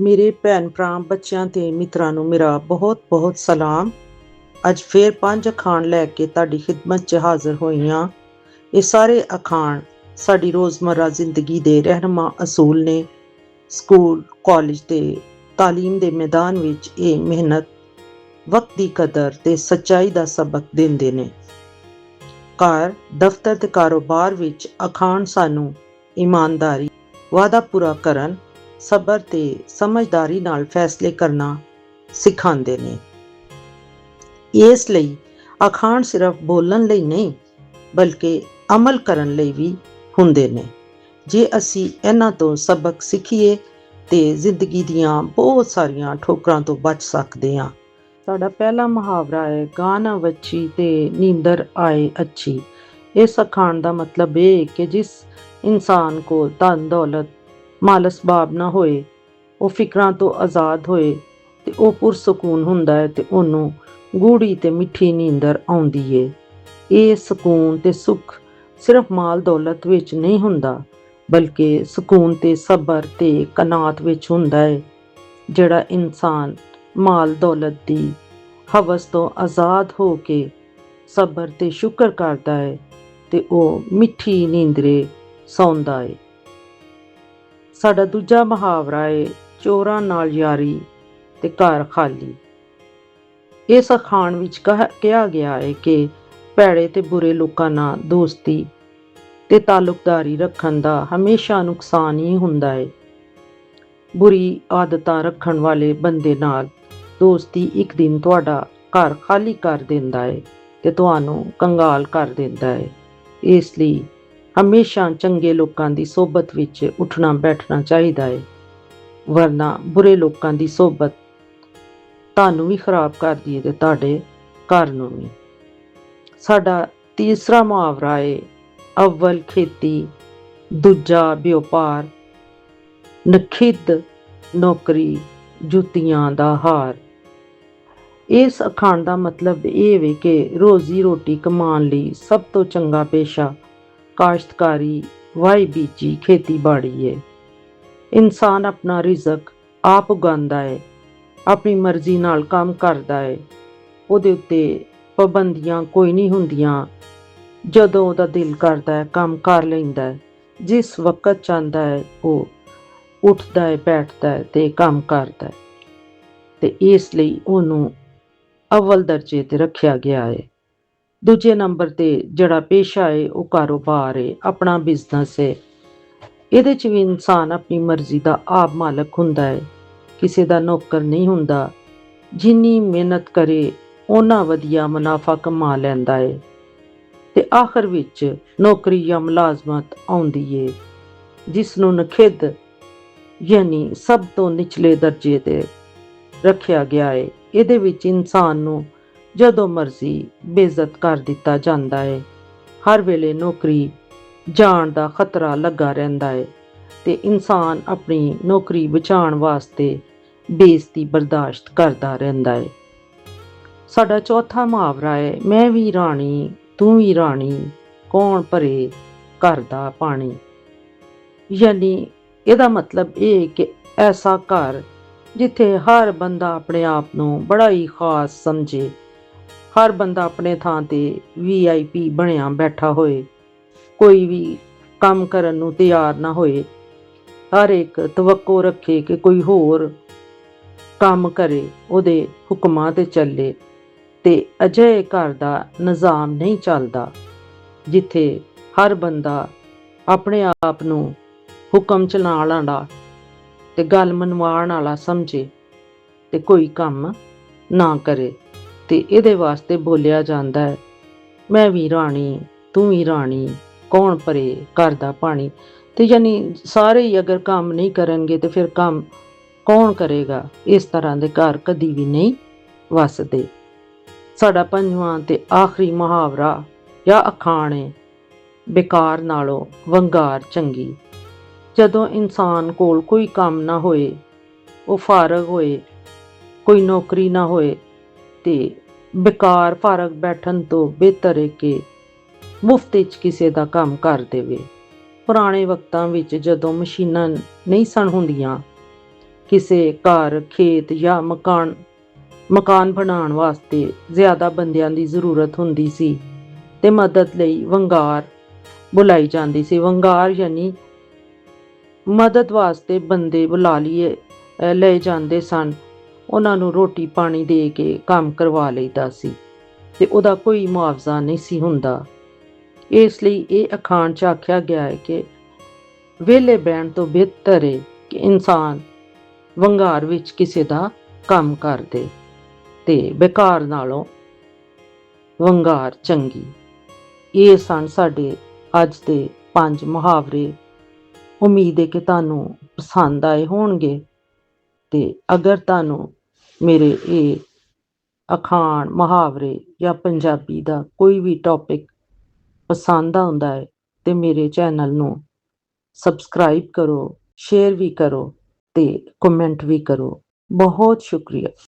ਮੇਰੇ ਭੈਣ ਭਰਾ ਬੱਚਿਆਂ ਤੇ ਮਿੱਤਰਾਂ ਨੂੰ ਮੇਰਾ ਬਹੁਤ ਸਲਾਮ। ਅੱਜ ਫੇਰ 5 ਅਖਾਣ ਲੈ ਕੇ ਤੁਹਾਡੀ ਖਿਦਮਤ 'ਚ ਹਾਜ਼ਰ ਹੋਈ ਹਾਂ। ਇਹ ਸਾਰੇ ਅਖਾਣ ਸਾਡੀ ਰੋਜ਼ਮर्रा ਜ਼ਿੰਦਗੀ ਦੇ ਰਹਿਨੁਮਾ ਅਸੂਲ ਨੇ। ਸਕੂਲ, ਕਾਲਜ ਤੇ ਤਾਲੀਮ ਦੇ ਮੈਦਾਨ ਵਿੱਚ ਇਹ ਮਿਹਨਤ, ਵਕਤ ਦੀ ਕਦਰ ਤੇ ਸੱਚਾਈ ਦਾ ਸਬਕ ਦਿੰਦੇ ਨੇ। ਘਰ, ਦਫ਼ਤਰ ਤੇ ਕਾਰੋਬਾਰ ਵਿੱਚ ਅਖਾਣ ਸਾਨੂੰ ਇਮਾਨਦਾਰੀ, ਵਾਅਦਾ ਪੂਰਾ ਕਰਨ, ਸਬਰ ਤੇ ਸਮਝਦਾਰੀ ਨਾਲ ਫੈਸਲੇ ਕਰਨਾ ਸਿਖਾਉਂਦੇ ਨੇ। ਇਸ ਲਈ ਅਖਾਣ ਸਿਰਫ ਬੋਲਣ ਲਈ ਨਹੀਂ ਬਲਕਿ ਅਮਲ ਕਰਨ ਲਈ ਵੀ ਹੁੰਦੇ ਨੇ। ਜੇ ਅਸੀਂ ਇਹਨਾਂ ਤੋਂ ਸਬਕ ਸਿੱਖੀਏ ਤੇ ਜ਼ਿੰਦਗੀ ਦੀਆਂ ਬਹੁਤ ਸਾਰੀਆਂ ਠੋਕਰਾਂ ਤੋਂ ਬਚ ਸਕਦੇ ਹਾਂ। ਸਾਡਾ ਪਹਿਲਾ ਮੁਹਾਵਰਾ ਹੈ, ਗਾਂ ਨਾ ਵੱਛੀ ਤੇ ਨੀਂਦਰ ਆਏ ਅੱਛੀ। ਇਸ ਅਖਾਣ ਦਾ ਮਤਲਬ ਇਹ ਕਿ ਜਿਸ ਇਨਸਾਨ ਕੋਲ ਧਨ ਦੌਲਤ, ਮਾਲ ਅਸਬਾਬ ਨਾ ਹੋਏ, ਉਹ ਫਿਕਰਾਂ ਤੋਂ ਆਜ਼ਾਦ ਹੋਏ ਤੇ ਉਹ ਪੁਰਸਕੂਨ ਹੁੰਦਾ ਹੈ ਤੇ ਉਹਨੂੰ ਗੂੜੀ ਤੇ ਮਿੱਠੀ ਨੀਂਦਰ ਆਉਂਦੀ ਏ। ਇਹ ਸਕੂਨ ਤੇ ਸੁੱਖ ਸਿਰਫ ਮਾਲ ਦੌਲਤ ਵਿੱਚ ਨਹੀਂ ਹੁੰਦਾ ਬਲਕਿ ਸਕੂਨ ਤੇ ਸਬਰ ਤੇ ਕਨਾਤ ਵਿੱਚ ਹੁੰਦਾ ਹੈ। ਜਿਹੜਾ ਇਨਸਾਨ ਮਾਲ ਦੌਲਤ ਦੀ ਹਵਸ ਤੋਂ ਆਜ਼ਾਦ ਹੋ ਕੇ ਸਬਰ ਤੇ ਸ਼ੁਕਰ ਕਰਦਾ ਹੈ ਤੇ ਉਹ ਮਿੱਠੀ ਨੀਂਦਰੇ ਸੌਂਦਾ ਹੈ। ਸਾਡਾ ਦੂਜਾ ਮੁਹਾਵਰਾ ਹੈ, ਚੋਰਾਂ ਨਾਲ ਯਾਰੀ ਤੇ ਘਰ ਖਾਲੀ। ਇਸ ਅਖਾਣ ਵਿੱਚ ਕਿਹਾ ਗਿਆ ਹੈ ਕਿ ਭੈੜੇ ਤੇ ਬੁਰੇ ਲੋਕਾਂ ਨਾਲ ਦੋਸਤੀ ਤੇ ਤਾਲੁਕਦਾਰੀ ਰੱਖਣ ਦਾ ਹਮੇਸ਼ਾ ਨੁਕਸਾਨ ਹੀ ਹੁੰਦਾ ਹੈ। ਬੁਰੀ ਆਦਤਾਂ ਰੱਖਣ ਵਾਲੇ ਬੰਦੇ ਨਾਲ ਦੋਸਤੀ ਇੱਕ ਦਿਨ ਤੁਹਾਡਾ ਘਰ ਖਾਲੀ ਕਰ ਦਿੰਦਾ ਹੈ ਤੇ ਤੁਹਾਨੂੰ ਕੰਗਾਲ ਕਰ ਦਿੰਦਾ ਹੈ। ਇਸ ਲਈ ਹਮੇਸ਼ਾ ਚੰਗੇ ਲੋਕਾਂ ਦੀ ਸੋਬਤ ਵਿੱਚ ਉੱਠਣਾ ਬੈਠਣਾ ਚਾਹੀਦਾ ਹੈ, ਵਰਨਾ ਬੁਰੇ ਲੋਕਾਂ ਦੀ ਸੋਬਤ ਤੁਹਾਨੂੰ ਵੀ ਖਰਾਬ ਕਰਦੀ ਹੈ ਤੇ ਤੁਹਾਡੇ ਘਰ ਨੂੰ ਵੀ। ਸਾਡਾ ਤੀਸਰਾ ਮੁਹਾਵਰਾ ਹੈ, ਅਵਲ ਖੇਤੀ ਦੂਜਾ ਵਿਓਪਾਰ, ਨਖਿੱਧ ਨੌਕਰੀ ਜੁੱਤੀਆਂ ਦਾ ਹਾਰ। ਇਸ ਅਖਾਣ ਦਾ ਮਤਲਬ ਇਹ ਵੇ ਕਿ ਰੋਜ਼ੀ ਰੋਟੀ ਕਮਾਉਣ ਲਈ ਸਭ ਤੋਂ ਚੰਗਾ ਪੇਸ਼ਾ ਕਾਸ਼ਤਕਾਰੀ, ਵਾਹੀ ਬੀਜੀ ਖੇਤੀਬਾੜੀ ਹੈ। ਇਨਸਾਨ ਆਪਣਾ ਰਿਜ਼ਕ ਆਪ ਉਗਾਉਂਦਾ ਹੈ, ਆਪਣੀ ਮਰਜ਼ੀ ਨਾਲ ਕੰਮ ਕਰਦਾ ਹੈ, ਉਹਦੇ ਉੱਤੇ ਪਾਬੰਦੀਆਂ ਕੋਈ ਨਹੀਂ ਹੁੰਦੀਆਂ। ਜਦੋਂ ਉਹਦਾ ਦਿਲ ਕਰਦਾ ਹੈ ਕੰਮ ਕਰ ਲੈਂਦਾ ਹੈ, ਜਿਸ ਵਕਤ ਚਾਹੁੰਦਾ ਹੈ ਉਹ ਉੱਠਦਾ ਹੈ, ਬੈਠਦਾ ਹੈ ਤੇ ਕੰਮ ਕਰਦਾ ਹੈ ਤੇ ਇਸ ਲਈ ਉਹਨੂੰ ਅਵਲ ਦਰਜੇ ਤੇ ਰੱਖਿਆ ਗਿਆ ਹੈ। ਦੂਜੇ ਨੰਬਰ ਤੇ ਜਿਹੜਾ ਪੇਸ਼ਾ ਹੈ ਉਹ ਕਾਰੋਬਾਰ ਹੈ, ਆਪਣਾ ਬਿਜ਼ਨਸ ਹੈ। ਇਹਦੇ 'ਚ ਵੀ ਇਨਸਾਨ ਆਪਣੀ ਮਰਜ਼ੀ ਦਾ ਆਪ ਮਾਲਕ ਹੁੰਦਾ ਹੈ, ਕਿਸੇ ਦਾ ਨੌਕਰ ਨਹੀਂ ਹੁੰਦਾ। ਜਿੰਨੀ ਮਿਹਨਤ ਕਰੇ ਓਨਾ ਵਧੀਆ ਮੁਨਾਫਾ ਕਮਾ ਲੈਂਦਾ ਹੈ ਤੇ ਆਖਰ ਵਿੱਚ ਨੌਕਰੀ ਜਾਂ ਮੁਲਾਜ਼ਮਤ ਆਉਂਦੀ ਹੈ, ਜਿਸ ਨੂੰ ਨਖਿੱਧ ਯਾਨੀ ਸਭ ਤੋਂ ਨਿਚਲੇ ਦਰਜੇ ਤੇ ਰੱਖਿਆ ਗਿਆ ਹੈ। ਇਹਦੇ ਵਿੱਚ ਇਨਸਾਨ ਨੂੰ ਜਦੋਂ ਮਰਜ਼ੀ ਬੇਇੱਜ਼ਤ ਕਰ ਦਿੱਤਾ ਜਾਂਦਾ ਹੈ। ਹਰ ਵੇਲੇ ਨੌਕਰੀ ਜਾਣ ਦਾ ਖਤਰਾ ਲੱਗਾ ਰਹਿੰਦਾ ਹੈ ਤੇ ਇਨਸਾਨ ਆਪਣੀ ਨੌਕਰੀ ਬਚਾਉਣ ਵਾਸਤੇ ਬੇਇੱਜ਼ਤੀ ਬਰਦਾਸ਼ਤ ਕਰਦਾ ਰਹਿੰਦਾ ਹੈ। ਸਾਡਾ ਚੌਥਾ ਮੁਹਾਵਰਾ ਹੈ, ਮੈਂ ਵੀ ਰਾਣੀ ਤੂੰ ਵੀ ਰਾਣੀ, ਕੌਣ ਭਰੇ ਘਰ ਦਾ ਪਾਣੀ। ਯਾਨੀ ਇਹਦਾ ਮਤਲਬ ਇਹ ਕਿ ਐਸਾ ਘਰ ਜਿੱਥੇ ਹਰ ਬੰਦਾ ਆਪਣੇ ਆਪ ਨੂੰ ਬੜਾ ਹੀ ਖਾਸ ਸਮਝੇ, ਹਰ ਬੰਦਾ ਆਪਣੇ ਥਾਂ ਤੇ VIP ਬਣਿਆ ਬੈਠਾ ਹੋਏ, ਕੋਈ ਵੀ ਕੰਮ ਕਰਨ ਨੂੰ ਤਿਆਰ ਨਾ ਹੋਏ, ਹਰ ਇੱਕ ਤਵੱਕੋ ਰੱਖੇ ਕਿ ਕੋਈ ਹੋਰ ਕੰਮ ਕਰੇ, ਉਹਦੇ ਹੁਕਮਾਂ ਤੇ ਚੱਲੇ। ਤੇ ਅਜਿਹੇ ਘਰ ਦਾ ਨਿਜ਼ਾਮ ਨਹੀਂ ਚੱਲਦਾ ਜਿੱਥੇ ਹਰ ਬੰਦਾ ਆਪਣੇ ਆਪ ਨੂੰ ਹੁਕਮ ਚਲਾਉਣ ਵਾਲਾ ਤੇ ਗੱਲ ਮਨਵਾਉਣ ਵਾਲਾ ਸਮਝੇ ਤੇ ਕੋਈ ਕੰਮ ਨਾ ਕਰੇ। ਤੇ ਇਹਦੇ ਵਾਸਤੇ ਬੋਲਿਆ ਜਾਂਦਾ ਹੈ, ਮੈਂ ਵੀ ਰਾਣੀ ਤੂੰ ਵੀ ਰਾਣੀ, ਕੌਣ ਭਰੇ ਘਰ ਦਾ ਪਾਣੀ। ਤੇ ਯਾਨੀ ਸਾਰੇ ਹੀ ਅਗਰ ਕੰਮ ਨਹੀਂ ਕਰਨਗੇ ਤੇ ਫਿਰ ਕੰਮ ਕੌਣ ਕਰੇਗਾ। ਇਸ ਤਰ੍ਹਾਂ ਦੇ ਘਰ ਕਦੀ ਵੀ ਨਹੀਂ ਵਸਦੇ। ਸਾਡਾ ਪੰਜਵਾਂ ਤੇ ਆਖਰੀ ਮੁਹਾਵਰਾ ਜਾਂ ਅਖਾਣ ਹੈ, ਬੇਕਾਰ ਨਾਲੋਂ ਵੰਗਾਰ ਚੰਗੀ। ਜਦੋਂ ਇਨਸਾਨ ਕੋਲ ਕੋਈ ਕੰਮ ਨਾ ਹੋਏ, ਉਹ ਫਾਰਗ ਹੋਏ, ਕੋਈ ਨੌਕਰੀ ਨਾ ਹੋਏ ਤੇ ਬੇਕਾਰ ਫਾਰਗ ਬੈਠਣ ਤੋਂ ਬਿਹਤਰ ਹੈ ਕਿ ਮੁਫਤ ਵਿੱਚ ਕਿਸੇ ਦਾ ਕੰਮ ਕਰ ਦੇਵੇ। ਪੁਰਾਣੇ ਵਕਤਾਂ ਵਿੱਚ ਜਦੋਂ ਮਸ਼ੀਨਾਂ ਨਹੀਂ ਸਨ ਹੁੰਦੀਆਂ, ਕਿਸੇ ਘਰ, ਖੇਤ ਜਾਂ ਮਕਾਨ ਬਣਾਉਣ ਵਾਸਤੇ ਜ਼ਿਆਦਾ ਬੰਦਿਆਂ ਦੀ ਜ਼ਰੂਰਤ ਹੁੰਦੀ ਸੀ ਤੇ ਮਦਦ ਲਈ ਵੰਗਾਰ ਬੁਲਾਈ ਜਾਂਦੀ ਸੀ। ਵੰਗਾਰ ਯਾਨੀ ਮਦਦ ਵਾਸਤੇ ਬੰਦੇ ਬੁਲਾ ਲਏ ਜਾਂਦੇ ਸਨ। ਉਹਨਾਂ ਨੂੰ ਰੋਟੀ ਪਾਣੀ ਦੇ ਕੇ ਕੰਮ ਕਰਵਾ ਲਈਦਾ ਸੀ ਤੇ ਉਹਦਾ ਕੋਈ ਮੁਆਵਜ਼ਾ ਨਹੀਂ ਸੀ ਹੁੰਦਾ। ਇਸ ਲਈ ਇਹ ਅਖਾਣ 'ਚ ਆਖਿਆ ਗਿਆ ਹੈ ਕਿ ਵਿਹਲੇ ਬਹਿਣ ਤੋਂ ਬਿਹਤਰ ਹੈ ਕਿ ਇਨਸਾਨ ਵੰਗਾਰ ਵਿੱਚ ਕਿਸੇ ਦਾ ਕੰਮ ਕਰ ਦੇ ਤੇ ਬੇਕਾਰ ਨਾਲੋਂ ਵੰਗਾਰ ਚੰਗੀ। ਇਹ ਸਨ ਸਾਡੇ ਅੱਜ ਦੇ 5 ਮੁਹਾਵਰੇ। ਉਮੀਦ ਹੈ ਕਿ ਤੁਹਾਨੂੰ ਪਸੰਦ ਆਏ ਹੋਣਗੇ ਤੇ ਅਗਰ ਤੁਹਾਨੂੰ ਮੇਰੇ ਇਹ ਅਖਾਣ, ਮੁਹਾਵਰੇ ਜਾਂ ਪੰਜਾਬੀ ਦਾ ਕੋਈ ਵੀ ਟੌਪਿਕ ਪਸੰਦ ਆਉਂਦਾ ਹੈ ਤੇ ਮੇਰੇ ਚੈਨਲ ਨੂੰ ਸਬਸਕ੍ਰਾਈਬ ਕਰੋ, ਸ਼ੇਅਰ ਵੀ ਕਰੋ ਤੇ ਕਮੈਂਟ ਵੀ ਕਰੋ। ਬਹੁਤ ਸ਼ੁਕਰੀਆ।